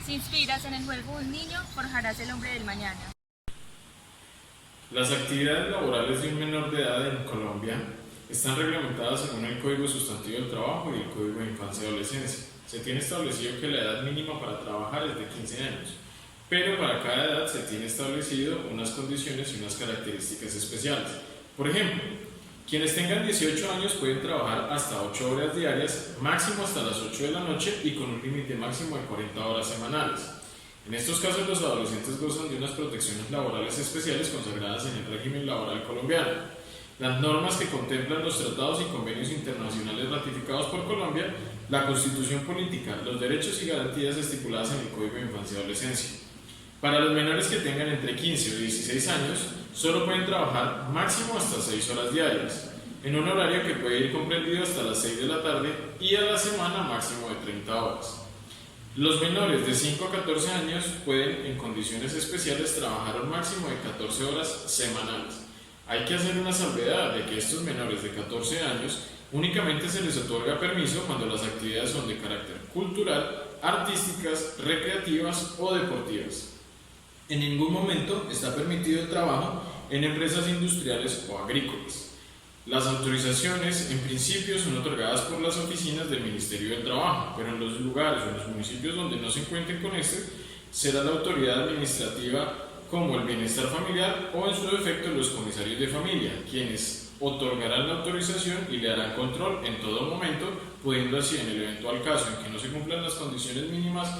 Si inspiras en el juego de un niño, forjarás el hombre del mañana. Las actividades laborales de un menor de edad en Colombia están reglamentadas según el Código Sustantivo del Trabajo y el Código de Infancia y Adolescencia. Se tiene establecido que la edad mínima para trabajar es de 15 años, pero para cada edad se tiene establecido unas condiciones y unas características especiales. Por ejemplo, quienes tengan 18 años pueden trabajar hasta 8 horas diarias, máximo hasta las 8 de la noche y con un límite máximo de 40 horas semanales. En estos casos, los adolescentes gozan de unas protecciones laborales especiales consagradas en el régimen laboral colombiano. Las normas que contemplan los tratados y convenios internacionales ratificados por Colombia, la Constitución política, los derechos y garantías estipuladas en el Código de Infancia y Adolescencia. Para los menores que tengan entre 15 o 16 años, solo pueden trabajar máximo hasta 6 horas diarias, en un horario que puede ir comprendido hasta las 6 de la tarde y a la semana máximo de 30 horas. Los menores de 5 a 14 años pueden, en condiciones especiales, trabajar un máximo de 14 horas semanales. Hay que hacer una salvedad de que estos menores de 14 años únicamente se les otorga permiso cuando las actividades son de carácter cultural, artísticas, recreativas o deportivas. En ningún momento está permitido el trabajo en empresas industriales o agrícolas. Las autorizaciones, en principio, son otorgadas por las oficinas del Ministerio del Trabajo, pero en los lugares o en los municipios donde no se encuentren con será la autoridad administrativa como el bienestar familiar o, en su defecto, los comisarios de familia, quienes otorgarán la autorización y le harán control en todo momento, pudiendo así, en el eventual caso en que no se cumplan las condiciones mínimas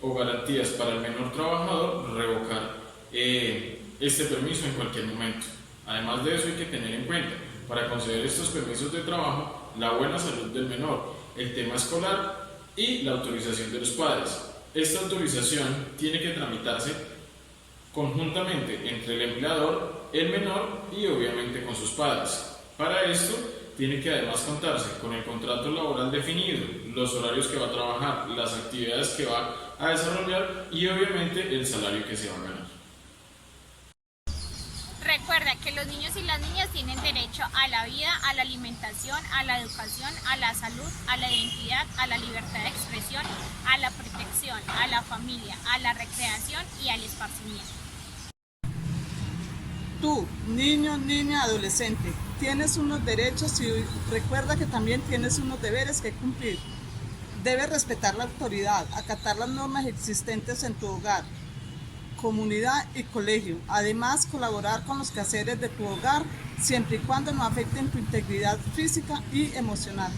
o garantías para el menor trabajador, revocar este permiso en cualquier momento. Además de eso, hay que tener en cuenta, para conceder estos permisos de trabajo, la buena salud del menor, el tema escolar y la autorización de los padres. Esta autorización tiene que tramitarse conjuntamente entre el empleador, el menor y obviamente con sus padres. Para esto tiene que además contarse con el contrato laboral definido, los horarios que va a trabajar, las actividades que va a desarrollar y obviamente el salario que se va a ganar. Recuerda que los niños y las niñas tienen derecho a la vida, a la alimentación, a la educación, a la salud, a la identidad, a la libertad de expresión, a la protección, a la familia, a la recreación y al esparcimiento. Tú, niño, niña, adolescente, tienes unos derechos y recuerda que también tienes unos deberes que cumplir. Debes respetar la autoridad, acatar las normas existentes en tu hogar, comunidad y colegio. Además, colaborar con los quehaceres de tu hogar siempre y cuando no afecten tu integridad física y emocional.